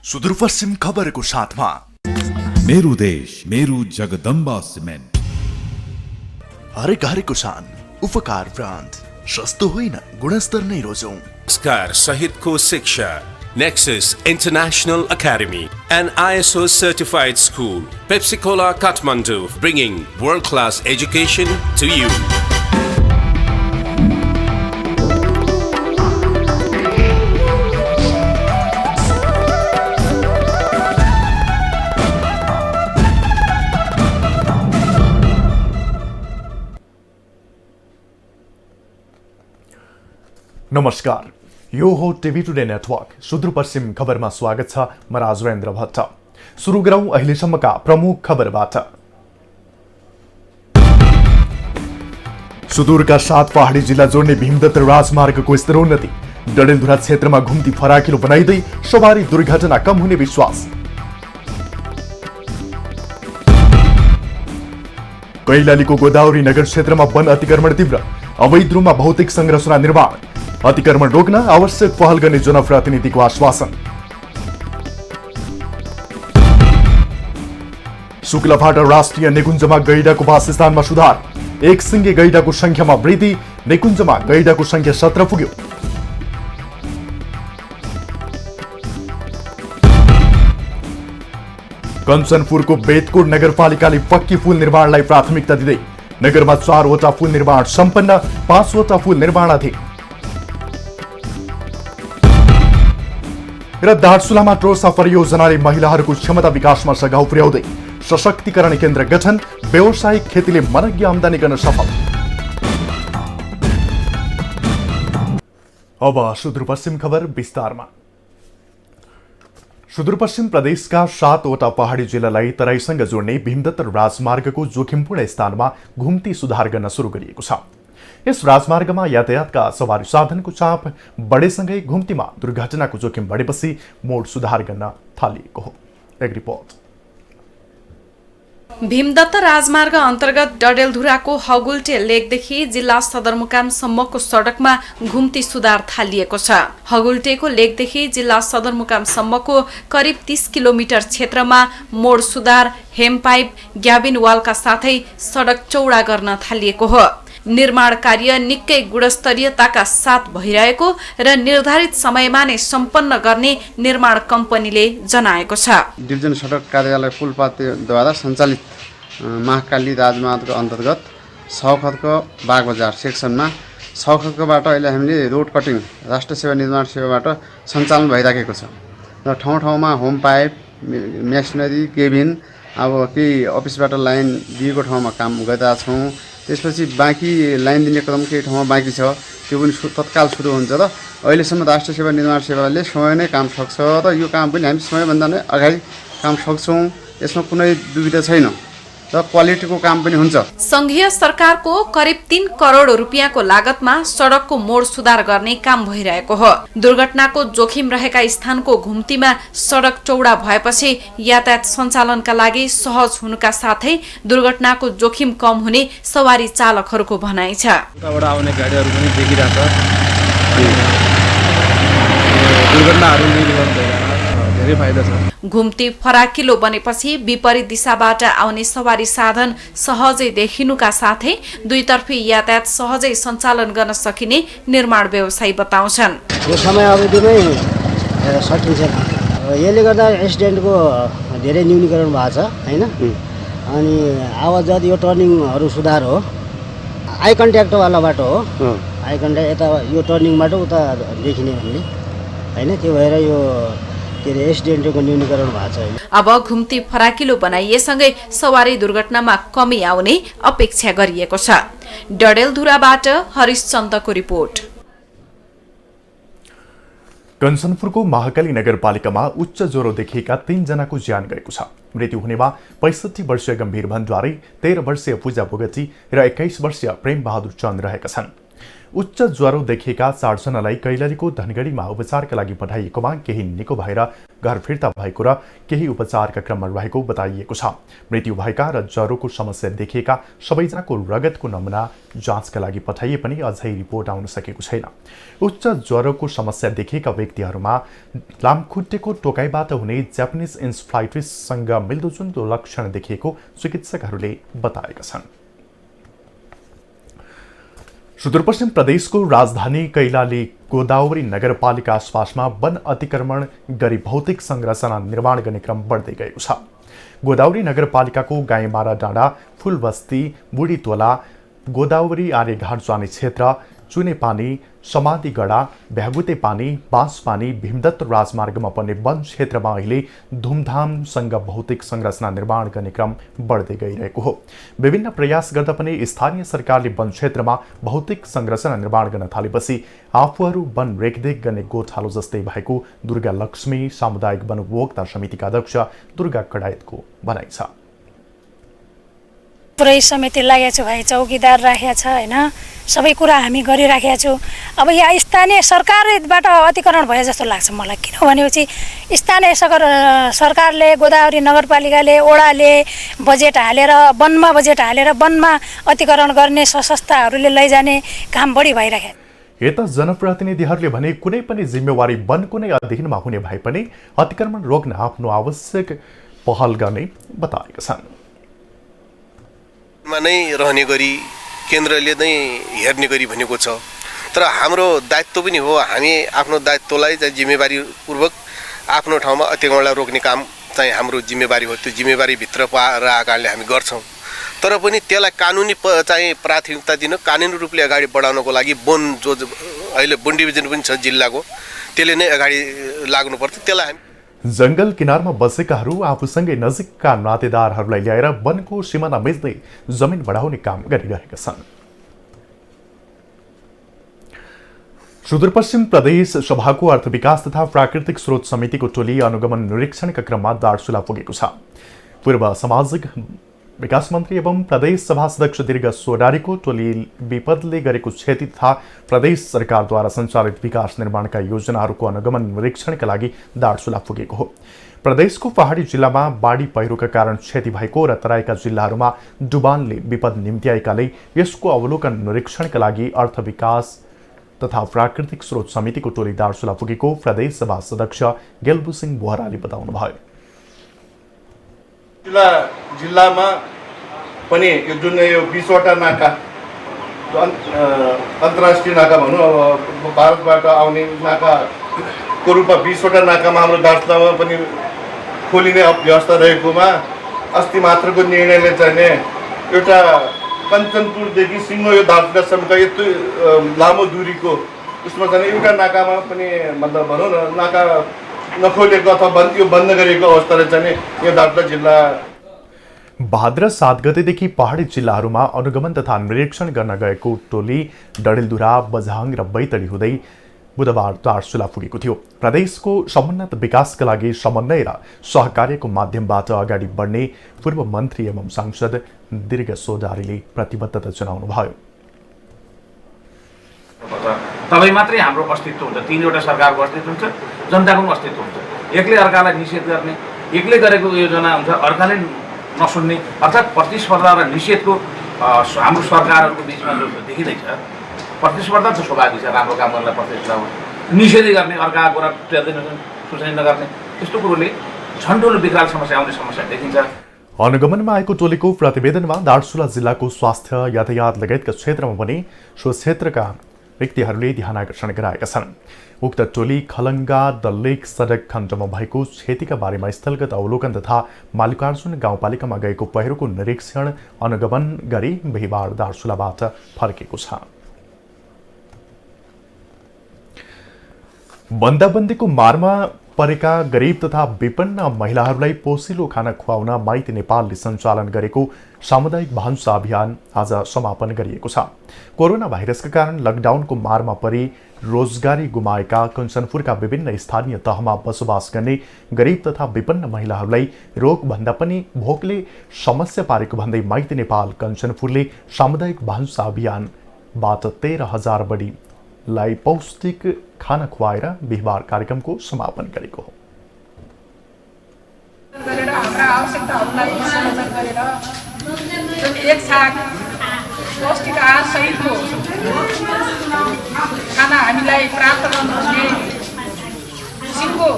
सुदूरपश्चिम खबरको साथमा मेरो देश मेरो जगदम्बा सिमेन्ट, हरेक सान उपकार ब्रान्ड, सस्तो होइन गुणस्तर नै रोजौं। संस्कार सहितको शिक्षा Nexus International Academy, an ISO certified school. Pepsi Cola Kathmandu, bringing world-class education to you. नमस्कार, यो हो टिभी टुडे नेटवर्क सुदूरपश्चिम खबरमा स्वागत छ। म राजवेन्द्र भट्ट। सुरु गरौं अहिलेसम्मका प्रमुख खबरबाट। सुदूरका 7 पहाडी जिल्ला जोड्ने भीमदत्त राजमार्गको स्तरोन्नति, डडेलधुरा क्षेत्रमा घुम्ती फराकिलो बनाइँदै सवारी दुर्घटना कम हुने विश्वास। कैलालीको गोदावरी नगर क्षेत्रमा वन अतिक्रमण तीव्र, अवैध रूपमा भौतिक संरचना निर्माण, अतिक्रमण रोक्न आवश्यक पहल गर्ने जनप्रतिनिधिको आश्वासन। शुक्लफाटा राष्ट्रिय निकुञ्जमा गैंडाको वासस्थानमा सुधार, एक सिंगे गैंडाको संख्यामा वृद्धि, निकुञ्जमा गैंडाको संख्या 17 पुग्यो। कञ्चनपुरको बेतकोट नगरपालिकाले पक्की पुल निर्माणलाई प्राथमिकता दिँदै नगरमा 4 वटा पुल निर्माण सम्पन्न, 5 वटा पुल निर्माणाधीन। र दार्चुलामा टोसा परियोजनाले महिलाहरूको क्षमता विकासमा सघाउ पुर्याउँदै सशक्तिकरण केन्द्र गठन, व्यावसायिक खेतीले मनज्ञ आमदानी गर्न सफल। अब सुदूरपश्चिम खबर विस्तारमा। सुदूरपश्चिम प्रदेशका 7 वटा पहाडी जिल्लालाई तराईसँग जोड्ने भीमदत्त राजमार्गको जोखिमपूर्ण स्थानमा घुम्ती सुधार गर्न सुरु गरिएको छ। यस राजमार्गमा यातायातका सवारी साधनको चाप बढेसँगै घुम्तीमा दुर्घटनाको जोखिम बढेपछि मोड सुधार गर्न थालिएको हो। एक रिपोर्ट। भीमदत्त राजमार्ग अन्तर्गत डडेलधुराको हगुल्टे लेकदेखि जिल्ला सदरमुकामसम्मको सडकमा घुम्ती सुधार थालिएको छ। हगुल्टेको लेकदेखि जिल्ला सदरमुकामसम्मको करिब 30 किलोमिटर क्षेत्रमा मोड सुधार, हेमपाइप, ग्याबिन वालका साथै सडक चौडा गर्न थालिएको हो। निर्माण कार्य निकै गुणस्तरीयताका साथ भइरहेको र निर्धारित समयमा नै सम्पन्न गर्ने निर्माण कम्पनीले जनाएको छ। डिभिजन सडक कार्यालय पुलपातीद्वारा सञ्चालित महाकाली राजमार्ग अन्तर्गत सौखतको बागबजार सेक्सनमा सौखतकोबाट अहिले हामीले रोड कटिङ राष्ट्र सेवा निर्माण सेवाबाट सञ्चालन भइराखेको छ र ठाउँ ठाउँमा होम पाइप, मेसनरी, केबिन, अब केही अफिसबाट लाइन दिएको ठाउँमा काम गरिरहेका छौँ। त्यसपछि बाँकी लाइन दिने क्रम केही ठाउँमा बाँकी छ, त्यो पनि तत्काल सुरु हुन्छ र अहिलेसम्म राष्ट्र सेवा निर्माण सेवाले समय नै काम सक्छ र यो काम पनि हामी समयभन्दा नै अगाडि काम सक्छौँ। यसमा कुनै दुविधा छैन र क्वालिटीको काम पनि हुन्छ। संघीय सरकारको करिब 3 करोड रुपियाँको लागतमा सडकको मोड सुधार गर्ने काम भइरहेको हो। दुर्घटनाको जोखिम रहेका स्थानको घुम्तीमा सडक चौडा भएपछि यातायात सञ्चालनका लागि सहज हुनुका साथै दुर्घटनाको जोखिम कम हुने सवारी चालकहरूको भनाइ छ। उताबाट आउने गाडीहरू पनि देखिरहेछ, दुर्घटनाहरू निर्वहन भइरहेको धेरै फाइदा छ। घुम्ती फराकिलो बनेपछि विपरीत दिशाबाट आउने सवारी साधन सहजै देखिनुका साथै दुईतर्फी यातायात सहजै सञ्चालन गर्न सकिने निर्माण व्यवसायी बताउँछन्। यो समय अवधिमै सकिन्छ। यसले गर्दा एक्सिडेन्टको धेरै न्यूनीकरण भएको छ हैन। अनि आवाजात यो टर्निङहरू सुधार हो। आई कन्ट्याक्टवाला बाटो हो, आई कन्ट्याक्ट यता यो टर्निङबाट उता देखिने भन्ने हैन। त्यो भएर यो एक्सिडेन्टको न्यूनीकरण भएको छ। अब घुम्ती फराकिलो बनाइएसँगै सवारी दुर्घटनामा कमी आउने अपेक्षा गरिएको छ। डडेलधुराबाट हरिशचन्द्रको रिपोर्ट। कञ्चनपुरको महाकाली नगरपालिकामा उच्च ज्वरो देखिएका 3 जनाको ज्यान गएको छ। मृत्यु हुनेमा 65 वर्षीय गम्भीर भण्डारी, 13 वर्षीय पूजा बोगटी र 21 वर्षीय प्रेम बहादुर चन्द रहेका छन्। उच्च ज्वरो देखिएका 4 जनालाई कैलालीको धनगढीमा उपचारका लागि पठाइएकोमा केही निको भएर घर फिर्ता भएको र केही उपचारका क्रममा रहेको बताइएको छ। मृत्यु भएका र ज्वरोको समस्या देखिएका सबैजनाको रगतको नमुना जाँचका लागि पठाइए पनि अझै रिपोर्ट आउन सकेको छैन। उच्च ज्वरोको समस्या देखिएका व्यक्तिहरूमा लामखुट्टेको टोकाइबाट हुने जापानिज इन्सेफ्लाइटिससँग मिल्दोजुल्दो लक्षण देखिएको चिकित्सकहरूले बताएका छन्। सुदूरपश्चिम प्रदेशको राजधानी कैलाली गोदावरी नगरपालिका आसपासमा वन अतिक्रमण गरी भौतिक संरचना निर्माण गर्ने क्रम बढ्दै गएको छ। गोदावरी नगरपालिकाको गाईमारा डाँडा, फूलबस्ती, बुढीतोला, गोदावरी आर्यघाट जाने क्षेत्र, चुने पानी, समाधिगढा, भ्यागुते पानी, बाँस पानी, भीमदत्त राजमार्गमा पर्ने वन क्षेत्रमा अहिले धुमधामसँग भौतिक संरचना निर्माण गर्ने क्रम बढ्दै गइरहेको हो। विभिन्न प्रयास गर्दा पनि स्थानीय सरकारले वन क्षेत्रमा भौतिक संरचना निर्माण गर्न थालेपछि आफूहरू वन रेखदेख गर्ने गोठालो जस्तै भएको दुर्गा लक्ष्मी सामुदायिक वन उपभोक्ता समितिका अध्यक्ष दुर्गा कडायतको भनाइ छ। पुरै समिति लागेको छु भाइ, चौकीदार राखेको छ हैन, सबै कुरा हामी गरिराखेका छु। अब यहाँ स्थानीय सरकारबाट अतिक्रमण भए जस्तो लाग्छ मलाई, किनभनेपछि स्थानीय सरकारले, गोदावरी नगरपालिकाले, ओडाले बजेट हालेर वनमा अतिक्रमण गर्ने संस्थाहरूले लैजाने काम बढी भइरहेको। यता जनप्रतिनिधिहरूले भने कुनै पनि जिम्मेवारी वनको नै अधीनमा हुने भए पनि अतिक्रमण रोक्न आफ्नो आवश्यक पहल गर्ने बताएका छन्। मा नै रहने गरी केन्द्रले नै हेर्ने गरी भनेको छ, तर हाम्रो दायित्व पनि हो। हामी आफ्नो दायित्वलाई चाहिँ जिम्मेवारीपूर्वक आफ्नो ठाउँमा अतिक्रमणलाई रोक्ने काम चाहिँ हाम्रो जिम्मेवारी हो। त्यो जिम्मेवारीभित्र रहेका कारणले हामी गर्छौँ, तर पनि त्यसलाई कानुनी चाहिँ प्राथमिकता दिन, कानुनी रूपले अगाडि बढाउनको लागि वन जो अहिले वन डिभिजन पनि छ जिल्लाको, त्यसले नै अगाडि लाग्नुपर्छ। त्यसलाई हामी जंगल किनारमा बसेकाहरू आफूसँगै नजिकका नातेदारहरूलाई ल्याएर वनको सिमाना मिच्दै जमिन बढाउने काम गरिरहेका छन्। सुदूरपश्चिम प्रदेश सभाको अर्थ विकास तथा प्राकृतिक स्रोत समितिको टोली अनुगमन निरीक्षणका क्रममा दार्चुला पुगेको छ। पूर्व सामाजिक विकास मन्त्री एवं प्रदेश सभा सदस्य दीर्घ सोडारीको टोली विपदले गरेको क्षति तथा प्रदेश सरकारद्वारा सञ्चालित विकास निर्माणका योजनाहरूको अनुगमन निरीक्षणका लागि दार्चुला पुगेको हो। प्रदेशको पहाडी जिल्लामा बाढी पहिरोका कारण क्षति भएको र तराईका जिल्लाहरूमा डुबानले विपद निम्त्याएकाले यसको अवलोकन निरीक्षणका लागि अर्थ विकास तथा प्राकृतिक स्रोत समितिको टोली दार्चुला पुगेको प्रदेश सभा सदस्य गेलबुसिंह बोहराले बताउनुभयो। जिल्लामा पनि यो जुन यो 20वटा नाका अन्तर्राष्ट्रिय नाका भनौँ, अब भारतबाट आउने नाकाको रूपमा 20वटा नाकामा हाम्रो दार्चुलामा पनि खोलिने व्यवस्था रहेकोमा अस्ति मात्रको निर्णयले चाहिँ एउटा कञ्चनपुरदेखि सिङ्गो यो दार्चुलासम्मका यत्रो लामो दूरीको उसमा चाहिँ एउटा नाकामा पनि मतलब भनौँ न नाका नखोलेको अथवा यो बन्द गरेको अवस्थाले चाहिँ यो दार्चुला जिल्ला भाद्र 7 गतेदेखि पहाडी जिल्लाहरूमा अनुगमन तथा निरीक्षण गर्न गएको टोली डडेलधुरा, बझाङ र बैतडी हुँदै बुधबार दार्चुला पुगेको थियो। प्रदेशको समुन्नत विकासका लागि समन्वय र सहकार्यको माध्यमबाट अगाडि बढ्ने पूर्व मन्त्री एवं सांसद दीर्घ सोडारीले प्रतिबद्धता जनाउनुभयो। तबै मात्रै हाम्रो अस्तित्व हुन्छ, 3वटा सरकारको अस्तित्व हुन्छ, जनताको पनि अस्तित्व हुन्छ। एक्लै अर्कालाई निषेध गर्ने, एक्लै गरेको योजना हुन्छ, अर्काले नसुन्ने, अर्थात् प्रतिस्पर्धा र निषेधको हाम्रो सरकारहरूको बिचमा जो देखिँदैछ, प्रतिस्पर्धा त स्वाभाविक छ, राम्रो काम गर्नलाई प्रतिस्पर्धा हुन्छ, निषेधै गर्ने, अर्काको कुरा टेर्दै सूचना नगर्ने, त्यस्तो कुरोले झन्डुलो विकराल समस्या आउने समस्या देखिन्छ। अनुगमनमा आएको टोलीको प्रतिवेदनमा दार्चुला जिल्लाको स्वास्थ्य, यातायात लगायतका क्षेत्रमा पनि सो क्षेत्रका व्यक्तिहरूले ध्यान आकर्षण गराएका छन्। उक्त टोली खलङ्गा दल्लेक सडक खण्डमा भएको क्षतिका बारेमा स्थलगत अवलोकन तथा मालिकार्जुन गाउँपालिकामा गएको पहिरोको निरीक्षण अनुगमन गरी बिहिबार दार्चुलाबाट फर्केको छ। बन्दाबन्दीको मारमा परेका गरिब तथा विपन्न महिलाहरूलाई पोसिलो खाना खुवाउन माइती नेपालले सञ्चालन गरेको सामुदायिक भान्सा अभियान आज समापन गरिएको छ। कोरोना भाइरसका कारण लकडाउनको मारमा परि रोजगारी गुमाएका कञ्चनपुरका विभिन्न स्थानीय तहमा बसोबास गर्ने गरिब तथा विपन्न महिलाहरूलाई रोगभन्दा पनि भोकले समस्या पारेको भन्दै माइती नेपाल कञ्चनपुरले सामुदायिक भान्सा अभियान बाट 13,000 बढीलाई पौष्टिक खाना खुवाएर बिहिबार कार्यक्रमको समापन गरेको हो। हाम्रा आवश्यकताहरूलाई समाधान गरेर एक छाक पौष्टिक आहार सहितको खाना हामीलाई प्राप्त गर्नुहुने सिङ्गो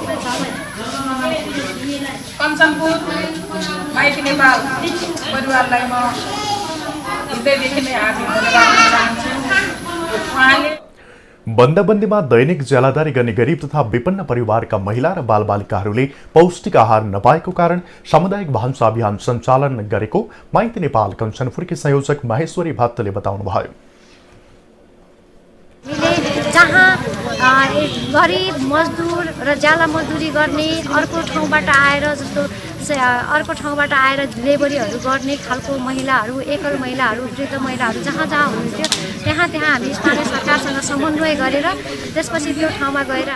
कञ्चनपुर माइती नेपाल परिवारलाई म हृदयदेखि नै हार्दिक धन्यवाद दिन चाहन्छु। उहाँले बन्दबन्दीमा दैनिक ज्यालादारी गर्ने गरिब तथा विपन्न परिवारका महिला र बालबालिकाहरूले पौष्टिक आहार नपाएको कारण सामुदायिक भान्सा अभियान सञ्चालन गरेको माइती नेपाल कञ्चनपुरकी संयोजक महेश्वरी भट्टले बताउनुभयो। जहाँ गरिब मजदुर र ज्याला मजदुरी गर्ने अर्को ठाउँबाट आएर लेबरीहरू गर्ने खालको महिलाहरू, एकल महिलाहरू, वृद्ध महिलाहरू जहाँ हुनुहुन्थ्यो त्यहाँ हामी स्थानीय सरकारसँग समन्वय गरेर त्यसपछि त्यो ठाउँमा गएर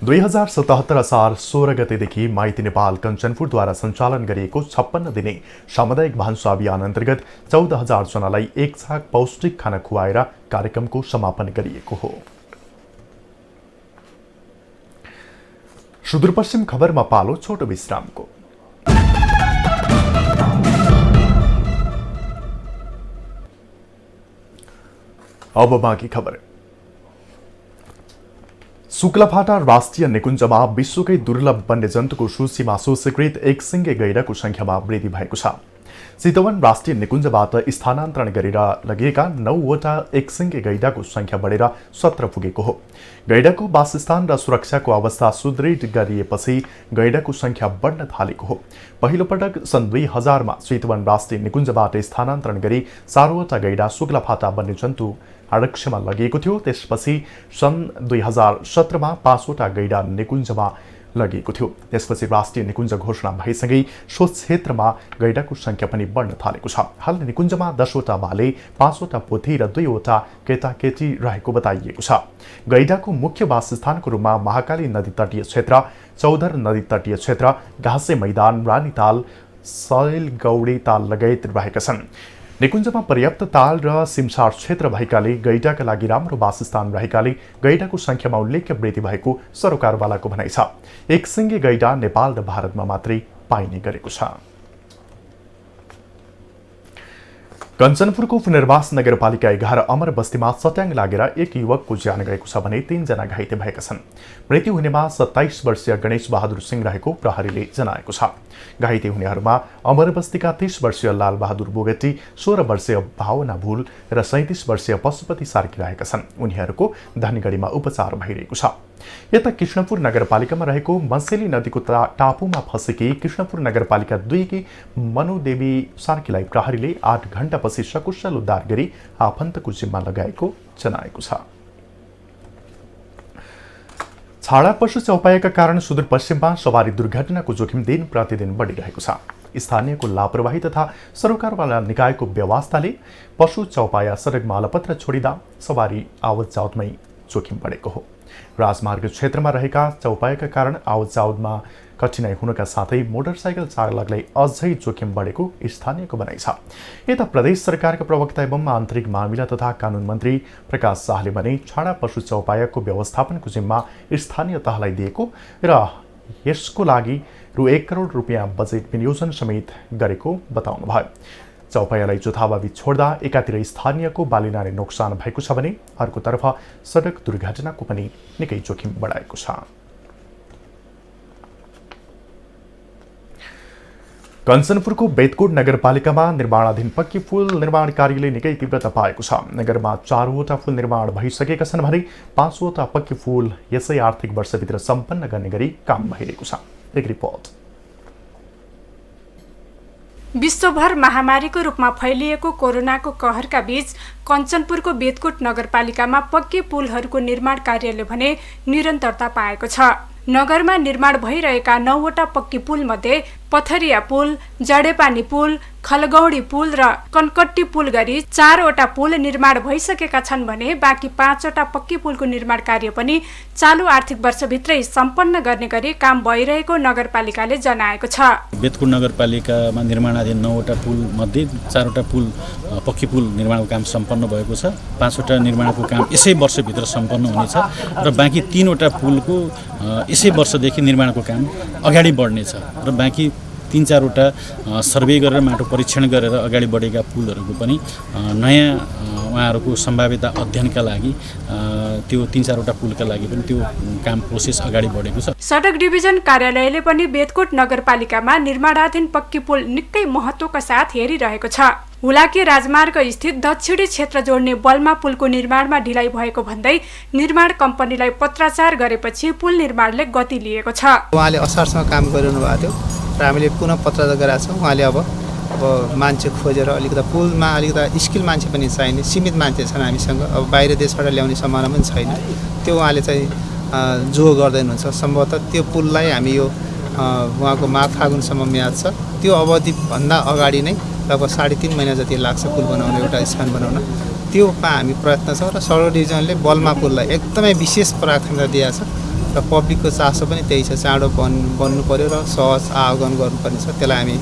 2077 असार 16 गतेदेखि माइती नेपाल कञ्चनपुरद्वारा सञ्चालन गरिएको 56 दिने सामुदायिक भान्सा अभियान अन्तर्गत 14,000 जनालाई एक छाक पौष्टिक खाना खुवाएर कार्यक्रमको समापन गरिएको हो। सुदूरपश्चिम खबरमा पालो छोटो विश्रामको। अब बाँकी खबर। शुक्लाफाटा राष्ट्रिय निकुञ्जमा विश्वकै दुर्लभ वन्यजन्तुको सूचीमा सूचीकृत एकसिङ्गे गैंडाको संख्यामा वृद्धि भएको छ। चितवन राष्ट्रिय निकुञ्जबाट स्थानान्तरण गरेर लगेका 9वटा एकसिङ्गे गैंडाको संख्या बढेर 17 पुगेको हो। गैंडाको वासस्थान र सुरक्षाको अवस्था सुदृढ गरिएपछि गैंडाको संख्या बढ्न थालेको हो। पहिलो पटक सन् 2000 मा चितवन राष्ट्रिय निकुञ्जबाट स्थानान्तरण गरी 4वटा गैंडा शुक्लाफाटा वन्यजन्तु आरक्षमा लगिएको थियो। त्यसपछि सन् 2017 मा 5वटा गैंडा निकुञ्जमा लगिएको थियो। त्यसपछि राष्ट्रिय निकुञ्ज घोषणा भएसँगै सो क्षेत्रमा गैंडाको संख्या पनि बढ्न थालेको छ। हाल निकुञ्जमा 10वटा भाले, 5वटा पोथी र 2वटा केटाकेटी रहेको बताइएको छ। गैंडाको मुख्य वासस्थानको रूपमा महाकाली नदी तटीय क्षेत्र, चौधर नदी तटीय क्षेत्र, घाँसे मैदान, रानीताल, सैलगौडी ताल लगायत रहेका छन्। निकुञ्जमा पर्याप्त ताल र सिमसार क्षेत्र भएकाले गैंडाका लागि राम्रो वासस्थान रहेकाले गैंडाको संख्यामा उल्लेख्य वृद्धि भएको सरोकारवालाको भनाइ छ। एकसिङ्गे गैंडा नेपाल र भारतमा मात्रै पाइने गरेको छ। कञ्चनपुरको पुनर्वास नगरपालिका 11 अमर बस्तीमा चट्याङ लागेर एक युवकको ज्यान गएको छ भने 3 जना घाइते भएका छन्। मृत्यु हुनेमा 27 वर्षीय गणेश बहादुर सिंह रहेको प्रहरीले जनाएको छ। घाइते हुनेहरूमा अमर बस्तीका 30 वर्षीय लाल बहादुर बोगटी, 16 वर्षीय भावना भूल र 37 वर्षीय पशुपति सार्की रहेका छन्। उनीहरूको धनगढीमा उपचार भइरहेको छ। यता कृष्णपुर नगरपालिकामा रहेको मसेली नदीको टापुमा फँसेकी कृष्णपुर नगरपालिका 2 की मनुदेवी सार्कीलाई प्रहरीले 8 घण्टापछि सकुशल उद्धार गरी आफन्तको जिम्मा लगाएको जनाएको छ। छाडा पशु चौपायाका कारण सुदूरपश्चिममा सवारी दुर्घटनाको जोखिम दिन प्रतिदिन बढिरहेको छ। स्थानीयको लापरवाही तथा सरकारवाला निकायको व्यवस्थाले पशु चौपाया सडकमा अलपत्र छोडिँदा सवारी आवत जावतमै जोखिम बढेको हो। राजमार्ग क्षेत्रमा रहेका चौपायाका कारण आवत जावतमा कठिनाई हुनका साथै मोटरसाइकल चालकलाई अझै जोखिम बढेको स्थानीयको भनाइ छ। यता प्रदेश सरकारका प्रवक्ता एवं आन्तरिक मामिला तथा कानुन मन्त्री प्रकाश शाहले भने छाडा पशु चौपायाको व्यवस्थापनको जिम्मा स्थानीय तहलाई दिएको र यसको लागि रु 1 करोड रुपियाँ बजेट विनियोजन समेत गरेको बताउनुभयो। चौपायालाई जथाभावी छोड्दा एकातिर स्थानीयको बालीनाले नोक्सान भएको छ भने अर्कोतर्फ सडक दुर्घटनाको पनि निकै जोखिम बढाएको छ। कञ्चनपुरको बेतकोट नगरपालिकामा निर्माणाधीन पक्की पुल निर्माण कार्यले निकै तीव्रता पाएको छ। नगरमा 4वटा पुल निर्माण भइसकेका छन् भने 5वटा पक्की पुल यसै आर्थिक वर्षभित्र सम्पन्न गर्ने गरी काम भइरहेको छ। एक रिपोर्ट। विश्वभर महामारीको रूपमा फैलिएको कोरोनाको कहरका बीच कञ्चनपुरको बेतकोट नगरपालिकामा पक्की पुलहरूको निर्माण कार्यले भने निरन्तरता पाएको छ। नगरमा निर्माण भइरहेका 9वटा पक्की पुल मध्ये पथरिया पुल, जडेपानी पुल, खलगौडी पुल र कनकट्टी पुल गरी 4वटा पुल निर्माण भइसकेका छन् भने बाँकी 5वटा पक्की पुलको निर्माण कार्य पनि चालु आर्थिक वर्षभित्रै सम्पन्न गर्ने गरी काम भइरहेको नगरपालिकाले जनाएको छ। बेतकुट नगरपालिकामा निर्माणाधीन 9वटा पुल मध्ये 4वटा पुल पक्की पुल निर्माणको काम सम्पन्न भएको छ। 5वटा निर्माणको काम यसै वर्षभित्र सम्पन्न हुनेछ र बाँकी 3वटा पुलको यसै वर्षदेखि निर्माणको काम अगाडि बढ्नेछ र बाँकी 3-4वटा सर्वे गरेर माटो परीक्षण गरेर अगाडि बढेका पुलहरूको पनि नयाँ उहाँहरूको सम्भाव्यता अध्ययनका लागि त्यो 3-4वटा पुलका लागि पनि त्यो काम प्रोसेस अगाडि बढेको छ। सडक डिभिजन कार्यालयले पनि बेतकोट नगरपालिकामा निर्माणाधीन पक्की पुल निकै महत्त्वका साथ हेरिरहेको छ। हुलाकी राजमार्ग स्थित दक्षिणी क्षेत्र जोड्ने बल्मा पुलको निर्माणमा ढिलाइ भएको भन्दै निर्माण कम्पनीलाई पत्राचार गरेपछि पुल निर्माणले गति लिएको छ। उहाँले असारसँग काम गरिरहनु भएको थियो र हामीले पुनः पत्राचार गरेका छौँ। उहाँले अब मान्छे खोजेर अलिकति पुलमा अलिकति स्किल मान्छे पनि चाहिने, सीमित मान्छे छन् हामीसँग, अब बाहिर देशबाट ल्याउने सम्भावना पनि छैन। त्यो उहाँले चाहिँ जो गर्दै हुनुहुन्छ। सम्भवतः त्यो पुललाई हामी यो उहाँको माघ फागुनसम्म म्याद छ, त्यो अवधिभन्दा अगाडि नै लगभग 3.5 महिना जति लाग्छ पुल बनाउन, एउटा स्प्यान बनाउन। त्योमा हामी प्रयत्न छ र सडक डिभिजनले बल्मा पुललाई एकदमै विशेष प्राथमिकता दिएको छ र पब्लिकको चासो पनि त्यही छ, चाँडो बन्नु पर्यो र सहज आवागमन गर्नुपर्ने छ, त्यसलाई हामी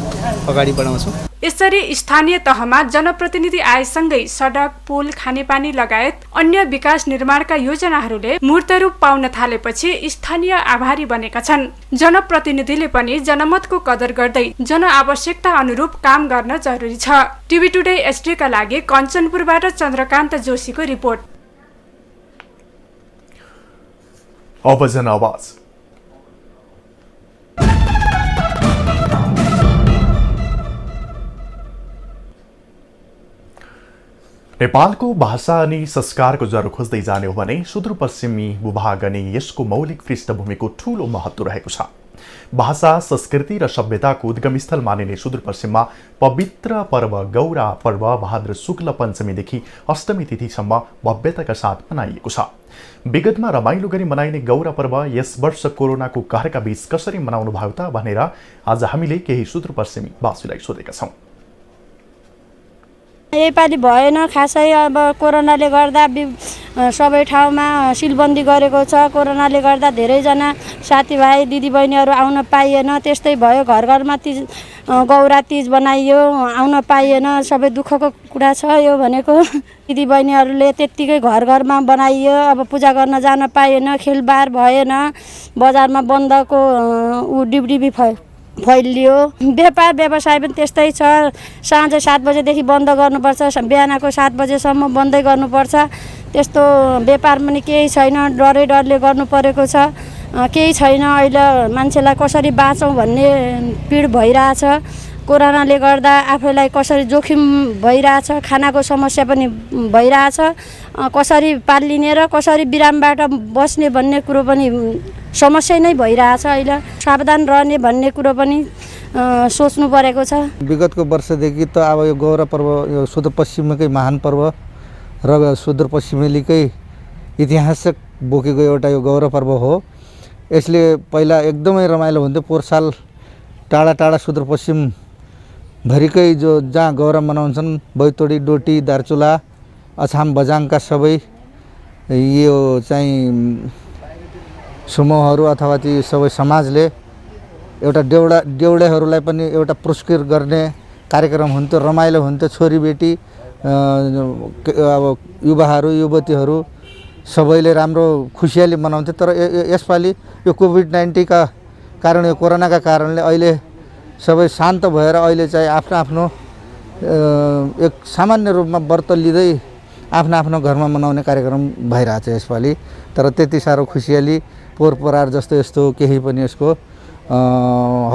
अगाडि बढाउँछौँ। यसरी स्थानीय तहमा जनप्रतिनिधि आएसँगै सडक, पुल, खानेपानी लगायत अन्य विकास निर्माणका योजनाहरूले मूर्त रूप पाउन थालेपछि स्थानीय आभारी बनेका छन्। जनप्रतिनिधिले पनि जनमतको कदर गर्दै जनआवश्यकता अनुरूप काम गर्न जरुरी छ। टिभी टुडे एचडी का लागि कञ्चनपुरबाट चन्द्रकान्त जोशीको रिपोर्ट। अब जनआवाज। नेपालको भाषा अनि संस्कारको जरो खोज्दै जाने हो भने सुदूरपश्चिमी भूभाग अनि यसको मौलिक पृष्ठभूमिको ठूलो महत्त्व रहेको छ। भाषा, संस्कृति र सभ्यताको उद्गम स्थल मानिने सुदूरपश्चिममा पवित्र पर्व गौरा पर्व भाद्र शुक्ल पञ्चमीदेखि अष्टमी तिथिसम्म भव्यताका साथ मनाइएको छ। विगतमा रमाइलो गरी मनाइने गौरा पर्व यस वर्ष कोरोनाको कहरका बीच कसरी मनाउनु भयो त भनेर आज हामीले केही सुदूरपश्चिमी वासीलाई सोधेका छौँ। यसपालि भएन, खासै अब कोरोनाले गर्दा सबै ठाउँमा सिलबन्दी गरेको छ। कोरोनाले गर्दा धेरैजना साथीभाइ दिदीबहिनीहरू आउन पाइएन, त्यस्तै भयो। घर घरमा तीज गौरा तीज बनाइयो, आउन पाइएन। सबै दुःखको कुरा छ यो भनेको। दिदीबहिनीहरूले त्यत्तिकै घर घरमा बनाइयो, अब पूजा गर्न जान पाइएन, खेलबार भएन, बजारमा बन्दको डिबडिबी फैलियो। व्यापार व्यवसाय पनि त्यस्तै छ। साँझ 7 बजेदेखि बन्द गर्नुपर्छ, बिहानको 7 बजेसम्म बन्दै गर्नुपर्छ। त्यस्तो व्यापार पनि केही छैन, डरले गर्नु परेको छ। केही छैन। अहिले मान्छेलाई कसरी बाँचौँ भन्ने पीड भइरहेछ। कोरोनाले गर्दा आफैलाई कसरी जोखिम भइरहेछ, खानाको समस्या पनि भइरहेछ। कसरी पालिने र कसरी बिरामबाट बस्ने भन्ने कुरो पनि समस्या नै भइरहेछ। अहिले सावधान रहने भन्ने कुरो पनि सोच्नु परेको छ। विगतको वर्षदेखि त अब यो गौरा पर्व यो सुदूरपश्चिमकै महान पर्व र सुदूरपश्चिमेलीकै ऐतिहासिक बोकेको एउटा यो गौरा पर्व हो। यसले पहिला एकदमै रमाइलो हुन्थ्यो। पोहोर साल टाढा टाढा सुदूरपश्चिम भरिकै जहाँ गौरा मनाउँछन्, बैतोडी, डोटी, दार्चुला, अछाम, बझाङका सबै यो चाहिँ समूहहरू अथवा ती सबै समाजले एउटा देउडेहरूलाई पनि एउटा पुरस्कृत गर्ने कार्यक्रम हुन्थ्यो। रमाइलो हुन्थ्यो। छोरीबेटी, अब युवाहरू, युवतीहरू सबैले राम्रो खुसियाली मनाउँथे। तर यसपालि यो कोभिड-19 का कारण, यो कोरोनाका कारणले अहिले सबै शान्त भएर अहिले चाहिँ आफ्नो एक सामान्य रूपमा व्रत लिँदै आफ्नो घरमा मनाउने कार्यक्रम भइरहेछ यसपालि। तर त्यति साह्रो खुसियाली पोहोर जस्तो यस्तो केही पनि यसको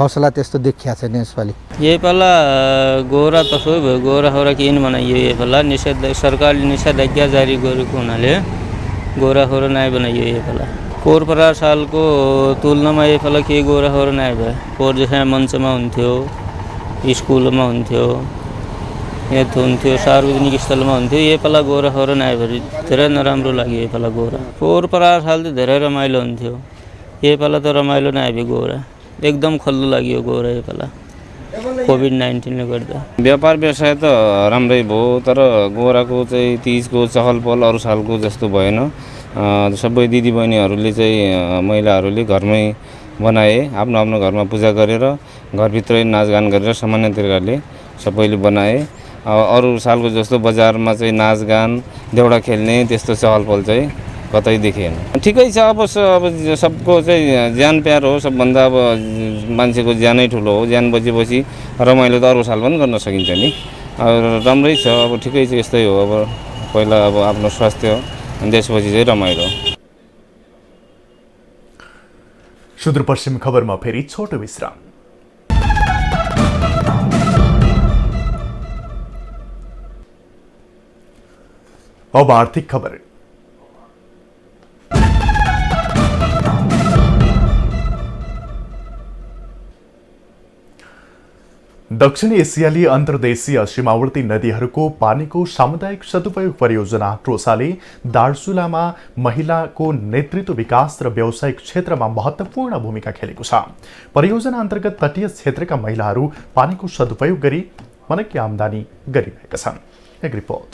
हौसला त्यस्तो देखिया छैन यसपालि। ये पाला गौरा तसो भयो। गौरा किन बनाइयो ये पाला सरकारले निषेधाज्ञा जारी गरेको हुनाले गौरा नै बनाइयो ये पाला। पोहोर सालको तुलनामा ये पाला केही गौरा नै भयो। पोहोर जसमा मञ्चमा हुन्थ्यो, स्कुलमा हुन्थ्यो, यहाँ हुन्थ्यो, सार्वजनिक स्थलमा हुन्थ्यो। ये पाला गौरा नै भयो। धेरै नराम्रो लाग्यो ये पाला गौरा। पोहोर साल त धेरै रमाइलो हुन्थ्यो। ये पाला त रमाइलो नै भयो। गौरा एकदम खल्लो लाग्यो गौरा ये पाला। कोभिड-19ले गर्दा। व्यापार व्यवसाय त राम्रै भयो, तर गोराको चाहिँ तीजको चहल पहल अरू सालको जस्तो भएन। सबै दिदीबहिनीहरूले चाहिँ महिलाहरूले घरमै बनाए, आफ्नो आफ्नो घरमा पूजा गरेर घरभित्रै नाचगान गरेर सामान्य तरिकाले सबैले बनाए। अरू सालको जस्तो बजारमा चाहिँ नाचगान देउडा खेल्ने त्यस्तो चहल पहल चाहिँ कतै देखिएन। ठिकै छ, अब सबको चाहिँ ज्यान प्यारो हो, सबभन्दा अब मान्छेको ज्यानै ठुलो हो। ज्यान बचेपछि रमाइलो त अरू साल पनि गर्न सकिन्छ नि। राम्रै छ, अब ठिकै छ, यस्तै हो। अब पहिला अब आफ्नो स्वास्थ्य त्यसपछि चाहिँ रमाइलो। सुदूरपश्चिम खबरमा फेरि छोटो विश्राम। अब आर्थिक खबर। दक्षिण एसियाली अन्तर्देशीय सीमावर्ती नदीहरूको पानीको सामुदायिक सदुपयोग परियोजना ट्रोसाले दार्चुलामा महिलाको नेतृत्व विकास र व्यावसायिक क्षेत्रमा महत्त्वपूर्ण भूमिका खेलेको छ। परियोजना अन्तर्गत तटीय क्षेत्रका महिलाहरू पानीको सदुपयोग गरी मनकी आमदानी गरिरहेका छन्। एक रिपोर्ट।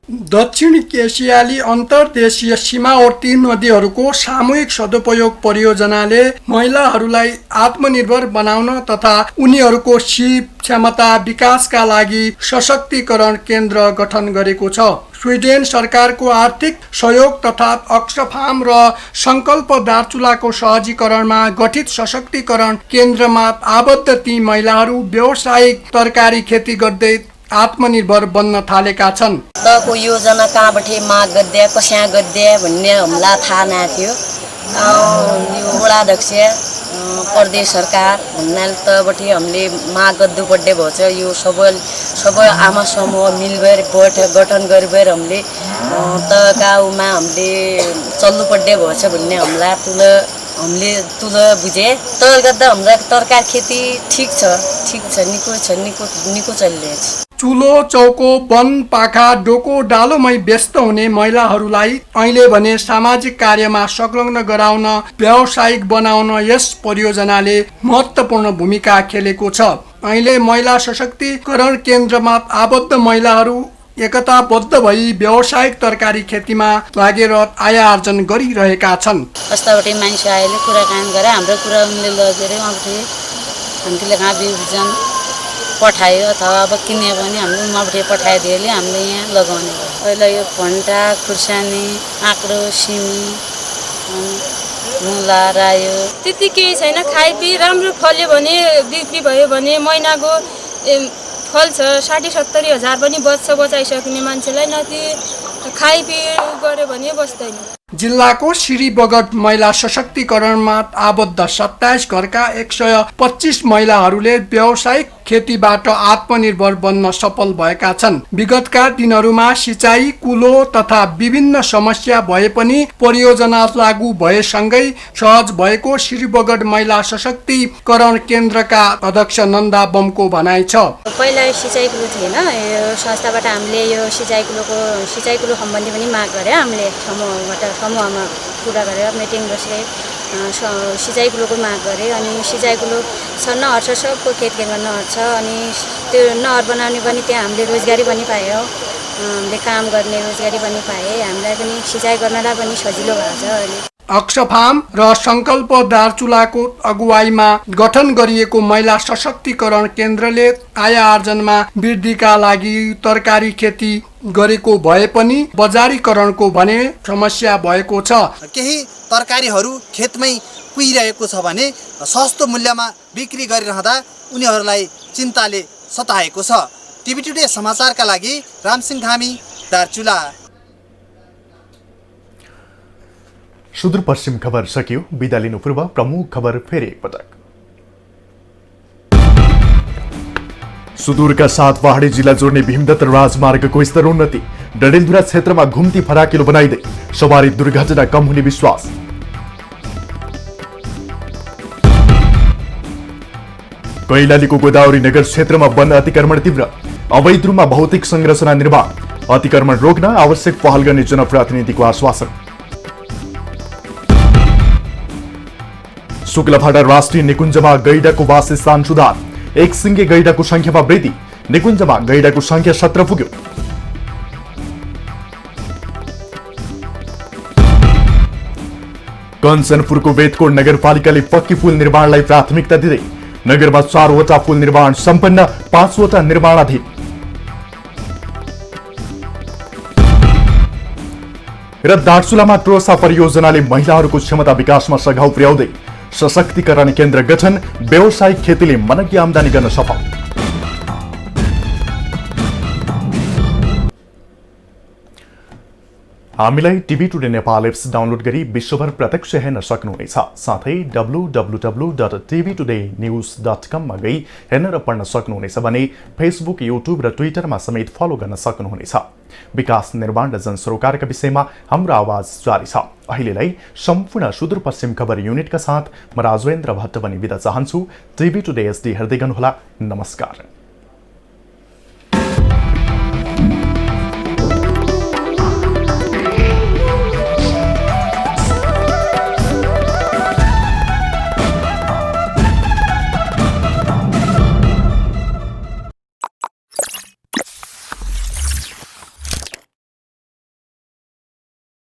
दक्षिण एसियाली अन्तर्देशीय सीमावर्ती नदीहरूको सामूहिक सदुपयोग परियोजनाले महिलाहरूलाई आत्मनिर्भर बनाउन तथा उनीहरूको सिप क्षमता विकासका लागि सशक्तिकरण केन्द्र गठन गरेको छ। स्विडेन सरकारको आर्थिक सहयोग तथा अक्सफाम र संकल्प दार्चुलाको सहजीकरणमा गठित सशक्तिकरण केन्द्रमा आबद्ध ती महिलाहरू व्यावसायिक तरकारी खेती गर्दै आत्मनिर्भर बन्न थालेका छन्। तको योजना कहाँबाट माग गद्या कस्या गद्या भन्ने हामीलाई थाहा नथ्यो। यो वडाध्यक्ष प्रदेश सरकार भन्नाले तबाट हामीले माग गर्नु पर्ने भएछ। यो सबै आमा समूह मिलभएर गठन गरेर हामीले त गाउँमा हामीले चल्नु पर्ने भएछ भन्ने हामीलाई तुल बुझे। तर गर्दा हाम्रो तरकारी खेती ठिक छ, निको चलिरहेछ। चुलो चौको वन पाखा डोको डालोमै व्यस्त हुने महिलाहरूलाई अहिले भने सामाजिक कार्यमा संलग्न गराउन व्यावसायिक बनाउन यस परियोजनाले महत्त्वपूर्ण भूमिका खेलेको छ। अहिले महिला सशक्तिकरण केन्द्रमा आबद्ध महिलाहरू एकताबद्ध भई व्यावसायिक तरकारी खेतीमा लागेर आय आर्जन गरिरहेका छन्। कस्ताबाट मान्छे आएले कुराकानी गरे, हाम्रो कुरा उनले लगेर हामीले कहाँ बिउजन पठायो अथवा अब किने पनि हामीले उहाँबाट पठाइदिएले हामीले यहाँ लगाउने भयो। अहिले यो भन्टा, खुर्सानी, आँक्रो, सिमी, मुला, रायो त्यति केही छैन। खाइपी राम्रो फल्यो भने बिक्री भयो भने महिनाको फल्छ 60-70 हजार पनि बचाइसक्ने मान्छेलाई नति खाइपी गर्यो भने बस्दैन। जिल्लाको सिरी बगट महिला सशक्तिकरणमा आबद्ध 27 घरका 125 महिलाहरूले व्यावसायिक खेतीबाट आत्मनिर्भर बन्न सफल भएका छन्। विगतका दिनहरूमा सिँचाइ, कुलो तथा विभिन्न समस्या भए पनि परियोजना लागू भएसँगै सहज भएको सिरी बगट महिला सशक्तिकरण केन्द्रका अध्यक्ष नन्दा बमको भनाइ छ। पहिला सिँचाइ कुलो थिएन, यो संस्थाबाट हामीले यो सिँचाइ कुलो सम्बन्धी पनि माग गरे। हामीले समूहमा कुरा गरेर मिटिङ बसेर सिँचाइ कुलोको माग गरे। अनि सिँचाइ कुलो छ नहर छ, सबको खेत नहर छ। अनि त्यो नहर बनाउने पनि त्यहाँ हामीले रोजगारी पनि पायौँ, हामीले काम गर्ने रोजगारी पनि पाएँ। हामीलाई पनि सिँचाइ गर्नलाई पनि सजिलो भएको छ। अहिले अक्सफाम र संकल्प दार्चुलाको अगुवाईमा गठन गरिएको महिला सशक्तिकरण केन्द्रले आय आर्जनमा वृद्धिका लागि तरकारी खेती गरेको भए पनि बजारीकरणको भने समस्या भएको छ। केही तरकारीहरू खेतमै कुहिरहेको छ भने सस्तो मूल्यमा बिक्री गरिरहँदा उनीहरूलाई चिन्ताले सताएको छ। टिभी टुडे समाचारका लागि रामसिंह धामी, दार्चुला। सुदूरपश्चिम खबर सकियो। बिदा लिनु पूर्व प्रमुख खबर फेरि एकपटक। सुदूरका 7 पहाडी जिल्ला जोड्ने भीमदत्त राजमार्गको स्तरोन्नति, डडेलधुरा क्षेत्रमा घुम्ती फराकिलो बनाइँदै सवारी दुर्घटना कम हुने विश्वास। कैलालीको गोदावरी नगर क्षेत्रमा वन अतिक्रमण तीव्र, अवैध रूपमा भौतिक संरचना निर्माण, अतिक्रमण रोक्न आवश्यक पहल गर्ने जनप्रतिनिधिको आश्वासन। शुक्लफाटा राष्ट्रिय निकुञ्जमा गैंडाको वासस्थान सुधार, एक सिंगे गैंडाको संख्यामा वृद्धि, निकुञ्जमा गैंडाको संख्या 17 पुग्यो। कञ्चनपुरको बेतकोट नगरपालिकाले पक्की पुल निर्माणलाई प्राथमिकता दिँदै नगरमा 4वटा पुल निर्माण सम्पन्न, 5वटा निर्माणाधीन। र दार्चुलामा ट्रोसा परियोजनाले महिलाहरूको क्षमता विकासमा सघाउ पुर्याउँदै सशक्तिकरण केन्द्र गठन, व्यावसायिक खेतीले मनकी आमदानी गर्न सफल। हामीलाई TV today Nepal apps download गरी विश्वभर प्रत्यक्ष हेर्न सक्नुहुनेछ। साथै www.tvtoday.news.com मा गई हेर्न र पढ्न सक्नुहुनेछ भने फेसबुक, युट्युब र ट्विटरमा समेत फलो गर्न सक्नुहुनेछ। विकास निर्माण र जनसरोकारका विषयमा हाम्रो आवाज जारी छ। अहिलेलाई सम्पूर्ण सुदूरपश्चिम खबर युनिटका साथ म राजेन्द्र भट्ट पनि बिदा चाहन्छु। टिभी टुडे एसडी हेर्दै गर्नुहोला। नमस्कार।